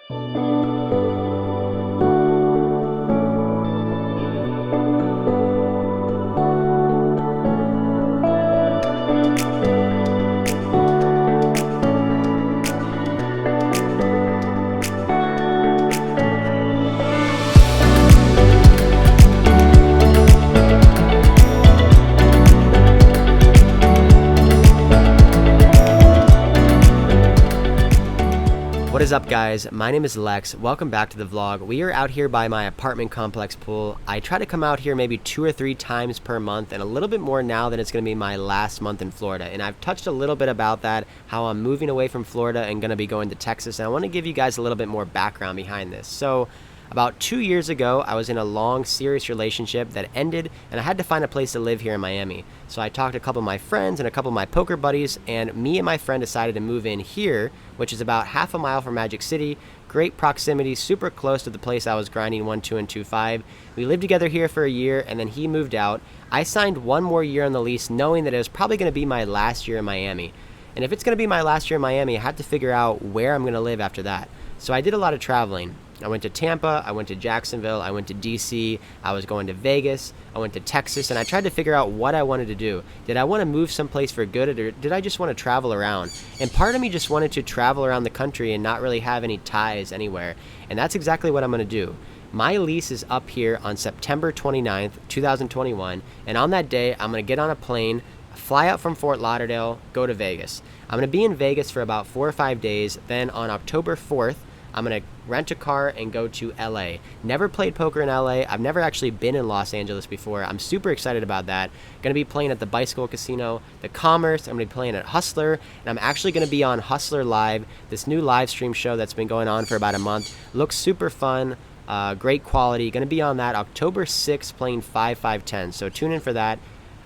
What is up, guys? My name is Lex. Welcome back to the vlog. We are out here by my apartment complex pool. I try to come out here maybe 2 or 3 times per month, and a little bit more now that it's going to be my last month in Florida. And I've touched a little bit about that, how I'm moving away from Florida and going to be going to Texas. And I want to give you guys a little bit more background behind this. So about 2 years ago, I was in a long, serious relationship that ended, and I had to find a place to live here in Miami. So I talked to a couple of my friends and a couple of my poker buddies, and me and my friend decided to move in here, which is about half a mile from Magic City. Great proximity, super close to the place I was grinding 1, 2, and 2, 5. We lived together here for a year, and then he moved out. I signed 1 more year on the lease, knowing that it was probably going to be my last year in Miami. And if it's going to be my last year in Miami, I had to figure out where I'm going to live after that. So I did a lot of traveling. I went to Tampa, I went to Jacksonville, I went to DC, I was going to Vegas, I went to Texas, and I tried to figure out what I wanted to do. Did I want to move someplace for good, or did I just want to travel around? And part of me just wanted to travel around the country and not really have any ties anywhere. And that's exactly what I'm going to do. My lease is up here on September 29th, 2021, and on that day, I'm going to get on a plane, fly out from Fort Lauderdale, go to Vegas. I'm going to be in Vegas for about 4 or 5 days. Then on October 4th, I'm going to rent a car and go to LA. Never played poker in LA. I've never actually been in Los Angeles before. I'm super excited about that. Going to be playing at the Bicycle Casino, the Commerce. I'm going to be playing at Hustler, and I'm actually going to be on Hustler Live, this new live stream show that's been going on for about a month. Looks super fun, great quality. Going to be on that October 6th playing 5, 5, 10. So tune in for that.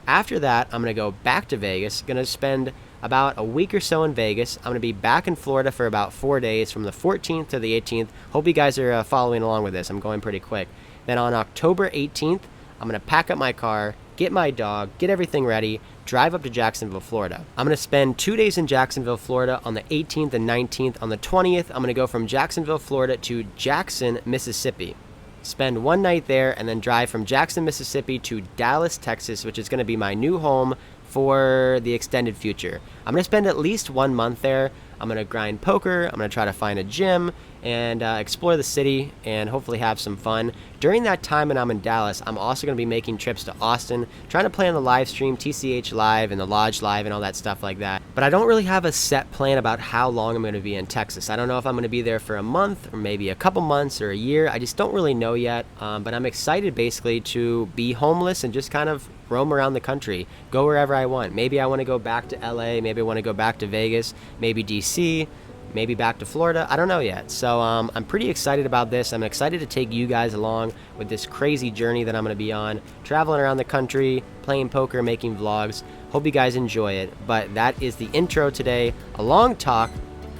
After that, I'm going to go back to Vegas. Going to spend about a week or so in Vegas. I'm going to be back in Florida for about 4 days, from the 14th to the 18th. Hope you guys are following along with this. I'm going pretty quick. Then on October 18th, I'm going to pack up my car, get my dog, get everything ready, drive up to Jacksonville, Florida. I'm going to spend 2 days in Jacksonville, Florida on the 18th and 19th. On the 20th, I'm going to go from Jacksonville, Florida to Jackson, Mississippi. Spend 1 night there, and then drive from Jackson, Mississippi to Dallas, Texas, which is going to be my new home for the extended future. I'm going to spend at least 1 month there. I'm going to grind poker. I'm going to try to find a gym and explore the city and hopefully have some fun. During that time when I'm in Dallas, I'm also going to be making trips to Austin, trying to play on the live stream, TCH Live and the Lodge Live and all that stuff like that. But I don't really have a set plan about how long I'm going to be in Texas. I don't know if I'm going to be there for a month or maybe a couple months or a year. I just don't really know yet. But I'm excited basically to be homeless and just kind of roam around the country, go wherever I want. Maybe I want to go back to LA, maybe I want to go back to Vegas, maybe DC, maybe back to Florida. I don't know yet. So I'm pretty excited about this. I'm excited to take you guys along with this crazy journey that I'm going to be on, traveling around the country, playing poker, making vlogs. Hope you guys enjoy it. But that is the intro today. A long talk.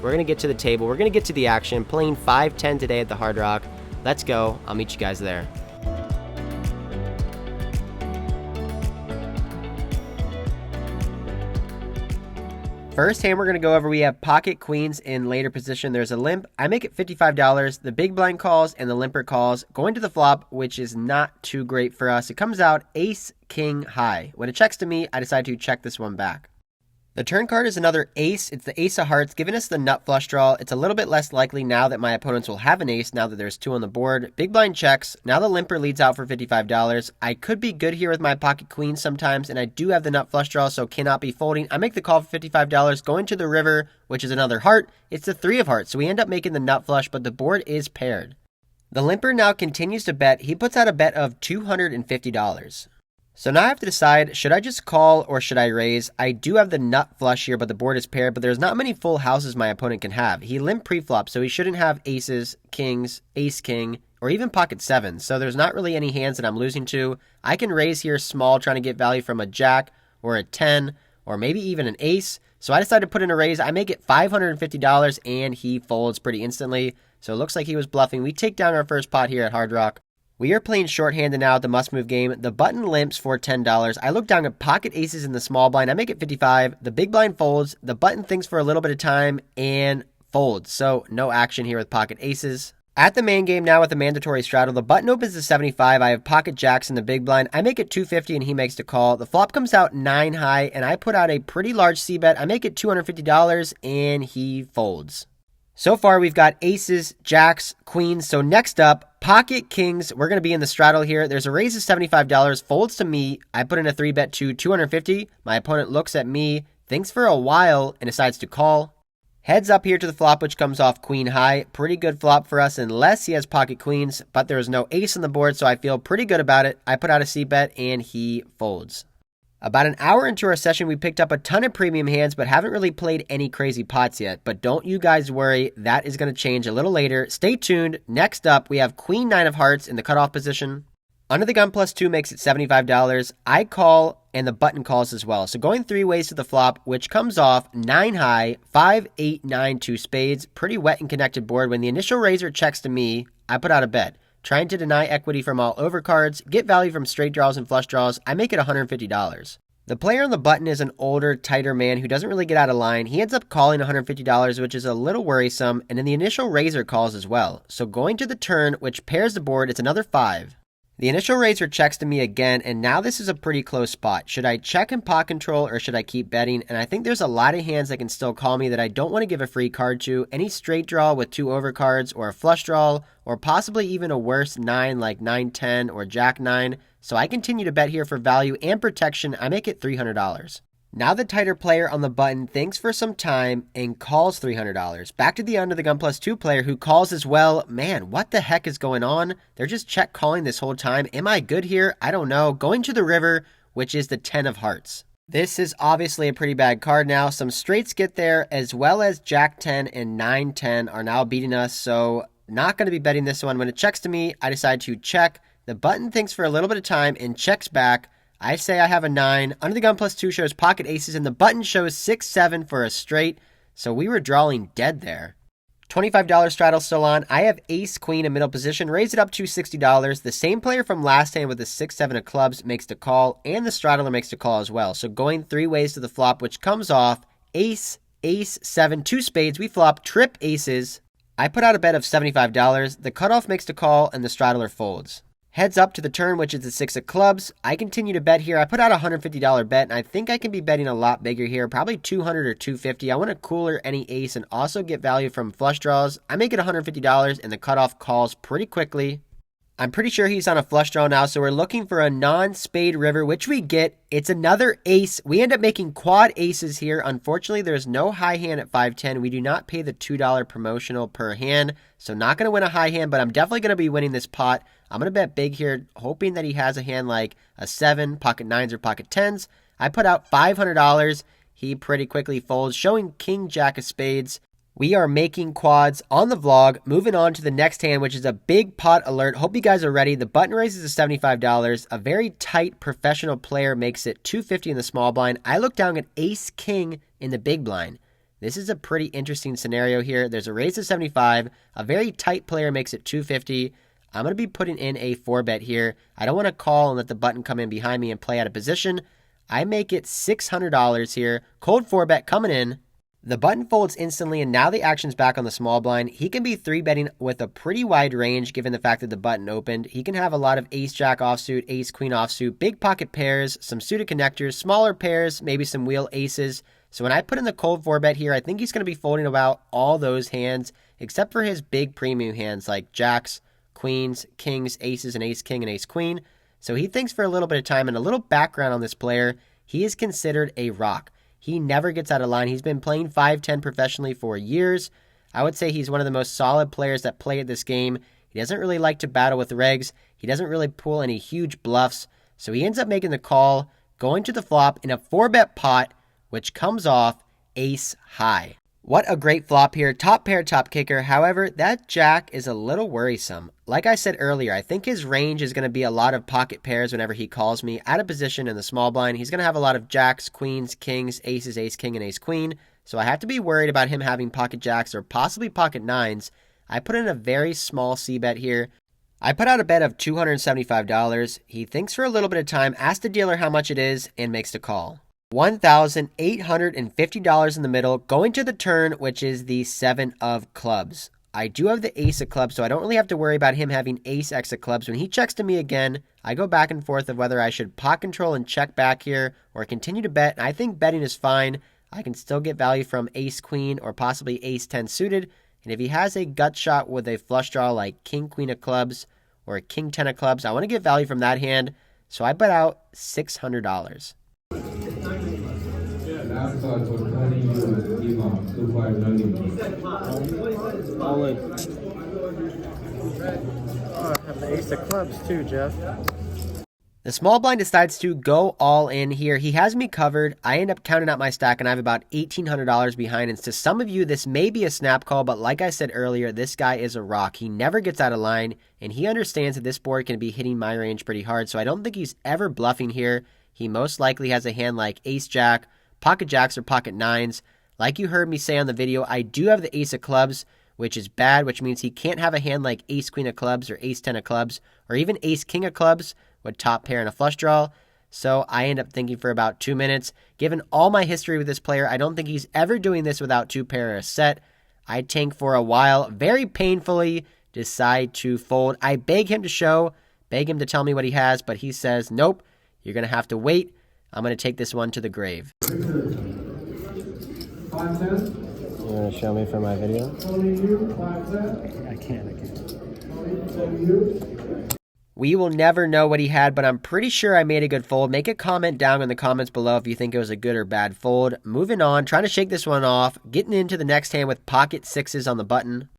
We're going to get to the table. We're going to get to the action. Playing 5-10 today at the Hard Rock. Let's go. I'll meet you guys there. First hand we're going to go over, we have pocket queens in later position. There's a limp. I make it $55. The big blind calls and the limper calls. Going to the flop, which is not too great for us. It comes out ace, king, high. When it checks to me, I decide to check this one back. The turn card is another ace. It's the ace of hearts, giving us the nut flush draw. It's a little bit less likely now that my opponents will have an ace now that there's 2 on the board. Big blind checks. Now the limper leads out for $55. I could be good here with my pocket queen sometimes, and I do have the nut flush draw, so cannot be folding. I make the call for $55. Going to the river, which is another heart. It's the 3 of hearts, so we end up making the nut flush, but the board is paired. The limper now continues to bet. He puts out a bet of $250. So now I have to decide, should I just call or should I raise? I do have the nut flush here, but the board is paired, but there's not many full houses my opponent can have. He limp pre-flop, so he shouldn't have aces, kings, ace, king, or even pocket sevens. So there's not really any hands that I'm losing to. I can raise here small, trying to get value from a jack or a 10 or maybe even an ace. So I decided to put in a raise. I make it $550 and he folds pretty instantly. So it looks like he was bluffing. We take down our first pot here at Hard Rock. We are playing shorthanded now at the must-move game. The button limps for $10. I look down at pocket aces in the small blind. I make it $55. The big blind folds. The button thinks for a little bit of time and folds. So no action here with pocket aces. At the main game now with the mandatory straddle, the button opens to 75. I have pocket jacks in the big blind. I make it 250 and he makes the call. The flop comes out 9 high and I put out a pretty large c-bet. I make it $250 and he folds. So far we've got aces, jacks, queens. So next up, pocket kings. We're going to be in the straddle here. There's a raise of $75, folds to me. I put in a 3-bet to 250. My opponent looks at me, thinks for a while and decides to call. Heads up here to the flop, which comes off queen high. Pretty good flop for us unless he has pocket queens, but there is no ace on the board, so I feel pretty good about it. I put out a c-bet and he folds. About an hour into our session, we picked up a ton of premium hands, but haven't really played any crazy pots yet. But don't you guys worry, that is going to change a little later. Stay tuned. Next up, we have queen 9 of hearts in the cutoff position. Under the gun plus 2 makes it $75. I call and the button calls as well. So going 3 ways to the flop, which comes off 9 high, 5, 8, 9, 2 spades. Pretty wet and connected board. When the initial raiser checks to me, I put out a bet. Trying to deny equity from all overcards, get value from straight draws and flush draws. I make it $150. The player on the button is an older, tighter man who doesn't really get out of line. He ends up calling $150, which is a little worrisome, and then the initial raiser calls as well. So going to the turn, which pairs the board, it's another 5. The initial raiser checks to me again, and now this is a pretty close spot. Should I check and pot control, or should I keep betting? And I think there's a lot of hands that can still call me that I don't want to give a free card to. Any straight draw with 2 overcards, or a flush draw, or possibly even a worse 9 like 9-10 or jack 9. So I continue to bet here for value and protection. I make it $300. Now the tighter player on the button thinks for some time and calls $300. Back to the under the gun plus 2 player who calls as well. Man, what the heck is going on? They're just check calling this whole time. Am I good here? I don't know. Going to the river, which is the 10 of hearts. This is obviously a pretty bad card now. Some straights get there as well as jack 10 and 9-10 are now beating us. So not going to be betting this one. When it checks to me, I decide to check. The button thinks for a little bit of time and checks back. I say I have a 9. Under the gun plus 2 shows pocket aces, and the button shows 6-7 for a straight. So we were drawing dead there. $25 straddle still on. I have ace queen in middle position. Raise it up to $60. The same player from last hand with the 6-7 of clubs makes the call, and the straddler makes the call as well. So going 3 ways to the flop, which comes off ace, ace, 7, 2 spades. We flop trip aces. I put out a bet of $75. The cutoff makes the call, and the straddler folds. Heads up to the turn, which is the 6 of clubs. I continue to bet here. I put out a $150 bet, and I think I can be betting a lot bigger here, probably $200 or $250. I want to cooler any ace and also get value from flush draws. I make it $150, and the cutoff calls pretty quickly. I'm pretty sure he's on a flush draw now, so we're looking for a non-spade river, which we get. It's another ace. We end up making quad aces here. Unfortunately, there's no high hand at 5-10. We do not pay the $2 promotional per hand, so not going to win a high hand, but I'm definitely going to be winning this pot. I'm going to bet big here, hoping that he has a hand like a 7, pocket 9s, or pocket 10s. I put out $500. He pretty quickly folds, showing king jack of spades. We are making quads on the vlog. Moving on to the next hand, which is a big pot alert. Hope you guys are ready. The button raises to $75. A very tight professional player makes it $250 in the small blind. I look down at ace king in the big blind. This is a pretty interesting scenario here. There's a raise to 75. A very tight player makes it $250. I'm going to be putting in a 4-bet here. I don't want to call and let the button come in behind me and play out of position. I make it $600 here. Cold 4-bet coming in. The button folds instantly, and now the action's back on the small blind. He can be 3-betting with a pretty wide range given the fact that the button opened. He can have a lot of ace-jack offsuit, ace-queen offsuit, big pocket pairs, some suited connectors, smaller pairs, maybe some wheel aces. So when I put in the cold 4-bet here, I think he's going to be folding about all those hands, except for his big premium hands like jacks, queens, kings, aces, and ace-king and ace-queen. So he thinks for a little bit of time, and a little background on this player. He is considered a rock. He never gets out of line. He's been playing 5-10 professionally for years. I would say he's one of the most solid players that play at this game. He doesn't really like to battle with regs. He doesn't really pull any huge bluffs. So he ends up making the call, going to the flop in a 4-bet pot, which comes off ace high. What a great flop here. Top pair, top kicker. However, that jack is a little worrisome. Like I said earlier, I think his range is going to be a lot of pocket pairs whenever he calls me out of position in the small blind. He's going to have a lot of jacks, queens, kings, aces, ace, king, and ace, queen. So I have to be worried about him having pocket jacks or possibly pocket 9s. I put in a very small c-bet here. I put out a bet of $275. He thinks for a little bit of time, asks the dealer how much it is, and makes the call. $1,850 in the middle, going to the turn, which is the 7 of clubs. I do have the ace of clubs, so I don't really have to worry about him having ace x of clubs. When he checks to me again, I go back and forth of whether I should pot control and check back here or continue to bet. And I think betting is fine. I can still get value from ace queen or possibly ace 10 suited. And if he has a gut shot with a flush draw like king queen of clubs or king 10 of clubs, I want to get value from that hand. So I bet out $600. All in. Oh, I have the ace of clubs too, Jeff. The small blind decides to go all in here. He has me covered. I end up counting out my stack, and I have about $1,800 behind. And to some of you, this may be a snap call, but like I said earlier, this guy is a rock. He never gets out of line, and he understands that this board can be hitting my range pretty hard, so I don't think he's ever bluffing here. He most likely has a hand like ace-jack, pocket jacks, or pocket nines. Like you heard me say on the video, I do have the ace of clubs, which is bad, which means he can't have a hand like ace-queen of clubs or ace-10 of clubs, or even ace-king of clubs with top pair and a flush draw. So I end up thinking for about 2 minutes. Given all my history with this player, I don't think he's ever doing this without two pair or a set. I tank for a while, very painfully decide to fold. I beg him to show, beg him to tell me what he has, but he says, nope, you're going to have to wait. I'm going to take this one to the grave. You want to show me for my video? I can't. We will never know what he had, but I'm pretty sure I made a good fold. Make a comment down in the comments below if you think it was a good or bad fold. Moving on, trying to shake this one off, getting into the next hand with pocket sixes on the button.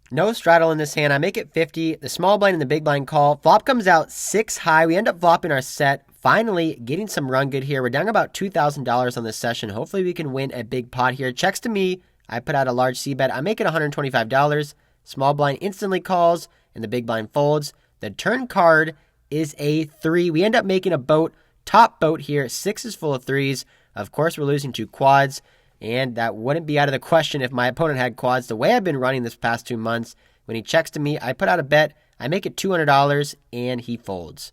No straddle in this hand. I make it 50. The small blind and the big blind call. Flop comes out 6 high. We end up flopping our set. Finally, getting some run good here. We're down about $2,000 on this session. Hopefully we can win a big pot here. Checks to me. I put out a large c-bet. I make it $125. Small blind instantly calls, and the big blind folds. The turn card is a 3. We end up making a boat, top boat here. 6 is full of 3s. Of course, we're losing 2 quads, and that wouldn't be out of the question if my opponent had quads. The way I've been running this past 2 months, when he checks to me, I put out a bet. I make it $200, and he folds.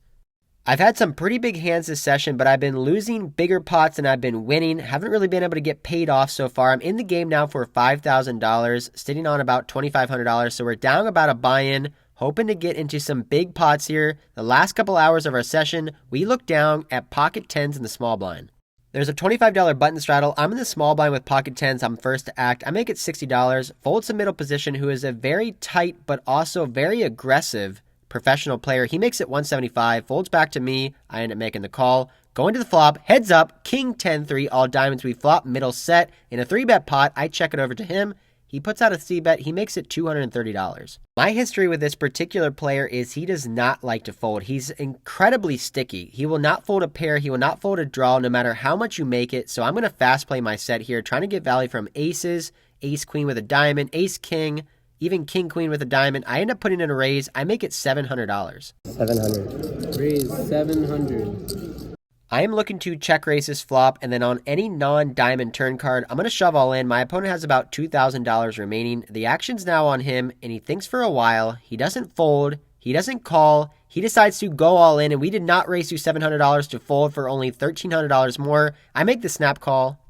I've had some pretty big hands this session, but I've been losing bigger pots than I've been winning. Haven't really been able to get paid off so far. I'm in the game now for $5,000, sitting on about $2,500, so we're down about a buy-in. Hoping to get into some big pots here. The last couple hours of our session, we look down at pocket 10s in the small blind. There's a $25 button straddle. I'm in the small blind with pocket 10s. I'm first to act. I make it $60. Folds to middle position, who is a very tight but also very aggressive professional player. He makes it $175. Folds back to me. I end up making the call. Going to the flop. Heads up. King 10-3. All diamonds. We flop middle set. In a 3-bet pot, I check it over to him. He puts out a c-bet. He makes it $230. My history with this particular player is he does not like to fold. He's incredibly sticky. He will not fold a pair. He will not fold a draw no matter how much you make it. So I'm going to fast play my set here, trying to get value from aces, ace-queen with a diamond, ace-king, even king-queen with a diamond. I end up putting in a raise. I make it $700. 700. Raise 700. I am looking to check raise this flop, and then on any non-diamond turn card, I'm going to shove all in. My opponent has about $2,000 remaining. The action's now on him, and he thinks for a while. He doesn't fold. He doesn't call. He decides to go all in, and we did not raise you $700 to fold for only $1,300 more. I make the snap call.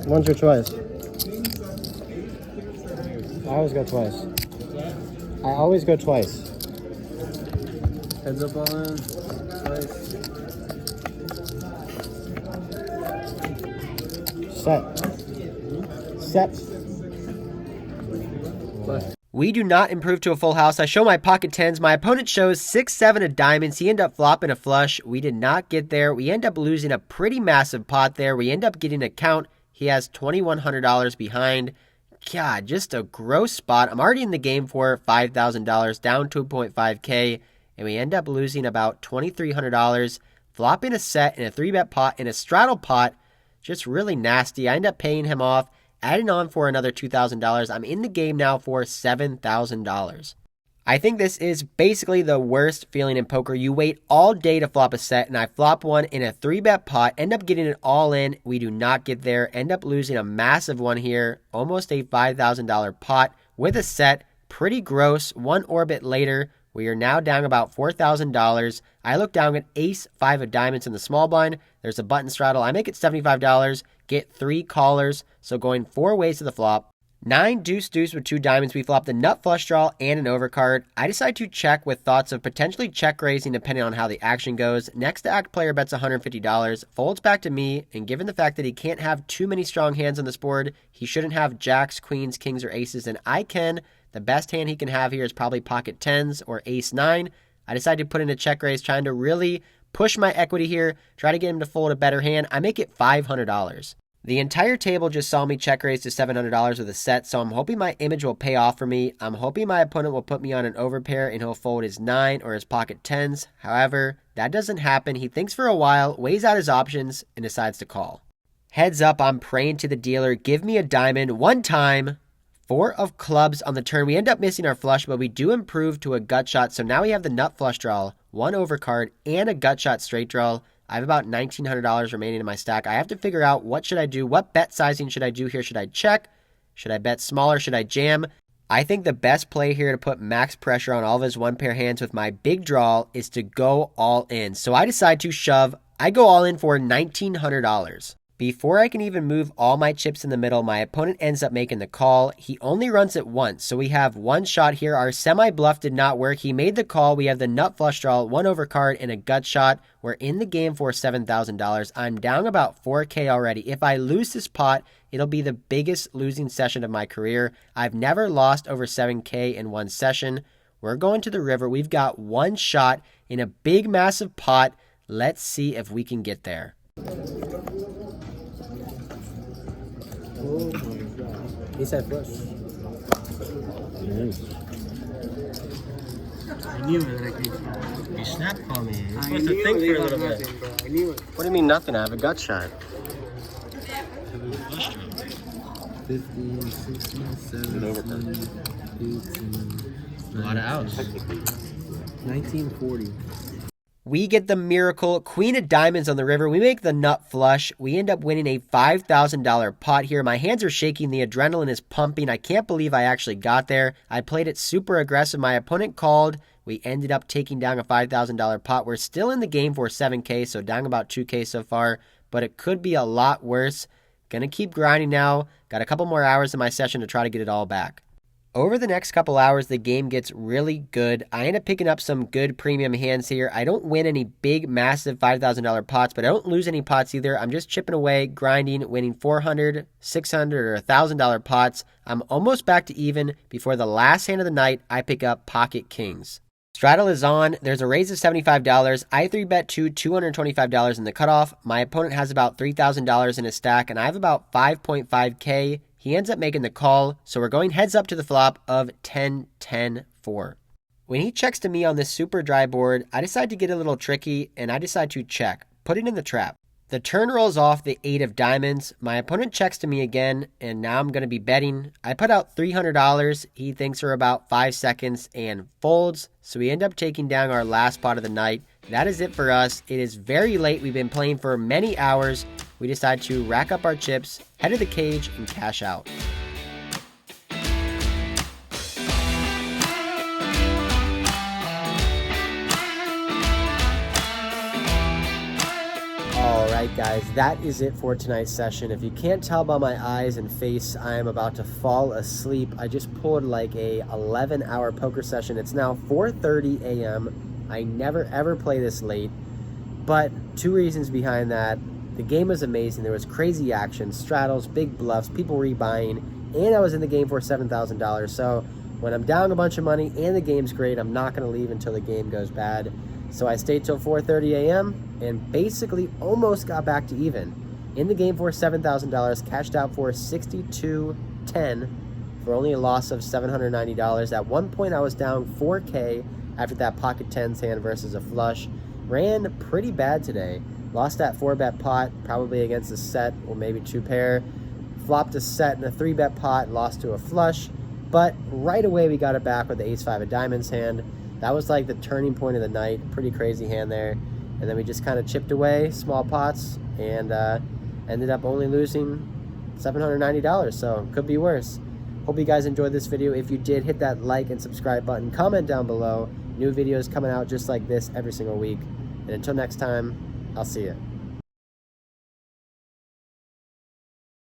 Once or twice? I always go twice. I always go twice. Heads up all in. Twice. Set. We do not improve to a full house. I show my pocket 10s. My opponent shows 6-7 of diamonds. He ended up flopping a flush. We did not get there. We end up losing a pretty massive pot there. We end up getting a count. He has $2,100 behind. God, just a gross spot. I'm already in the game for $5,000, down 2.5K, and we end up losing about $2,300, flopping a set in a 3-bet pot, in a straddle pot. Just really nasty. I end up paying him off, adding on for another $2,000. I'm in the game now for $7,000. I think this is basically the worst feeling in poker. You wait all day to flop a set, and I flop one in a 3-bet pot, end up getting it all in. We do not get there, end up losing a massive one here, almost a $5,000 pot with a set. Pretty gross. One orbit later, We are now down about $4,000. I look down at ace 5 of diamonds in the small blind. There's a button straddle. I make it $75, get 3 callers, so going 4 ways to the flop. 9 deuce deuce with 2 diamonds. We flop the nut flush draw and an overcard. I decide to check with thoughts of potentially check raising depending on how the action goes. Next to act player bets $150, folds back to me, and given the fact that he can't have too many strong hands on this board, he shouldn't have jacks, queens, kings, or aces, and I can. The best hand he can have here is probably pocket 10s or ace 9. I decide to put in a check raise, trying to really push my equity here, try to get him to fold a better hand. I make it $500. The entire table just saw me check raise to $700 with a set, so I'm hoping my image will pay off for me. I'm hoping my opponent will put me on an overpair and he'll fold his 9 or his pocket 10s. However, that doesn't happen. He thinks for a while, weighs out his options, and decides to call. Heads up, I'm praying to the dealer, give me a diamond one time. 4 of clubs on the turn. We end up missing our flush, but we do improve to a gut shot, so now we have the nut flush draw, 1 overcard, and a gut shot straight draw. I have about $1,900 remaining in my stack. I have to figure out what should I do, what bet sizing should I do here. Should I check? Should I bet smaller? Should I jam? I think the best play here to put max pressure on all of his one pair hands with my big draw is to go all in. So I decide to shove. I go all in for $1,900. Before I can even move all my chips in the middle, my opponent ends up making the call. He only runs it once, so we have one shot here. Our semi-bluff did not work. He made the call. We have the nut flush draw, 1 overcard, and a gut shot. We're in the game for $7,000. I'm down about 4K already. If I lose this pot, it'll be the biggest losing session of my career. I've never lost over 7K in one session. We're going to the river. We've got one shot in a big, massive pot. Let's see if we can get there. Oh my god. He said flush. Nice. I knew it. You snapped on me. You're supposed to think for a little bit. Nothing, bro. I knew it. What do you mean nothing? I have a gut shot. 15, 16, 17, 18. A lot of outs. 1940. We get the miracle queen of diamonds on the river. We make the nut flush. We end up winning a $5,000 pot here. My hands are shaking. The adrenaline is pumping. I can't believe I actually got there. I played it super aggressive. My opponent called. We ended up taking down a $5,000 pot. We're still in the game for 7K, so down about 2K so far, but it could be a lot worse. Gonna keep grinding now. Got a couple more hours in my session to try to get it all back. Over the next couple hours, the game gets really good. I end up picking up some good premium hands here. I don't win any big, massive $5,000 pots, but I don't lose any pots either. I'm just chipping away, grinding, winning $400, $600, or $1,000 pots. I'm almost back to even. Before the last hand of the night, I pick up pocket kings. Straddle is on. There's a raise of $75. I 3-bet to $225 in the cutoff. My opponent has about $3,000 in his stack, and I have about 5.5K. He ends up making the call, so we're going heads up to the flop of 10-10-4. When he checks to me on this super dry board, I decide to get a little tricky, and I decide to check, put it in the trap. The turn rolls off the 8 of diamonds. My opponent checks to me again, and now I'm going to be betting. I put out $300. He thinks for about 5 seconds and folds, so we end up taking down our last pot of the night. That is it for us. It is very late. We've been playing for many hours. We decide to rack up our chips, head to the cage, and cash out. Alright guys, that is it for tonight's session. If you can't tell by my eyes and face, I am about to fall asleep. I just pulled like a 11-hour poker session. It's now 4:30 a.m. I never ever play this late, but 2 reasons behind that. The game was amazing. There was crazy action, straddles, big bluffs, people rebuying, and I was in the game for $7,000. So when I'm down a bunch of money and the game's great, I'm not going to leave until the game goes bad. So I stayed till 4:30 a.m. and basically almost got back to even. In the game for $7,000, cashed out for $62.10 for only a loss of $790. At one point I was down 4K after that pocket 10s hand versus a flush. Ran pretty bad today. Lost that 4-bet pot, probably against a set or maybe 2 pair. Flopped a set in a 3-bet pot, lost to a flush. But right away we got it back with the ace-5 of diamonds hand. That was like the turning point of the night. Pretty crazy hand there. And then we just kind of chipped away, small pots, and ended up only losing $790. So could be worse. Hope you guys enjoyed this video. If you did, hit that like and subscribe button. Comment down below. New videos coming out just like this every single week. And until next time, I'll see you.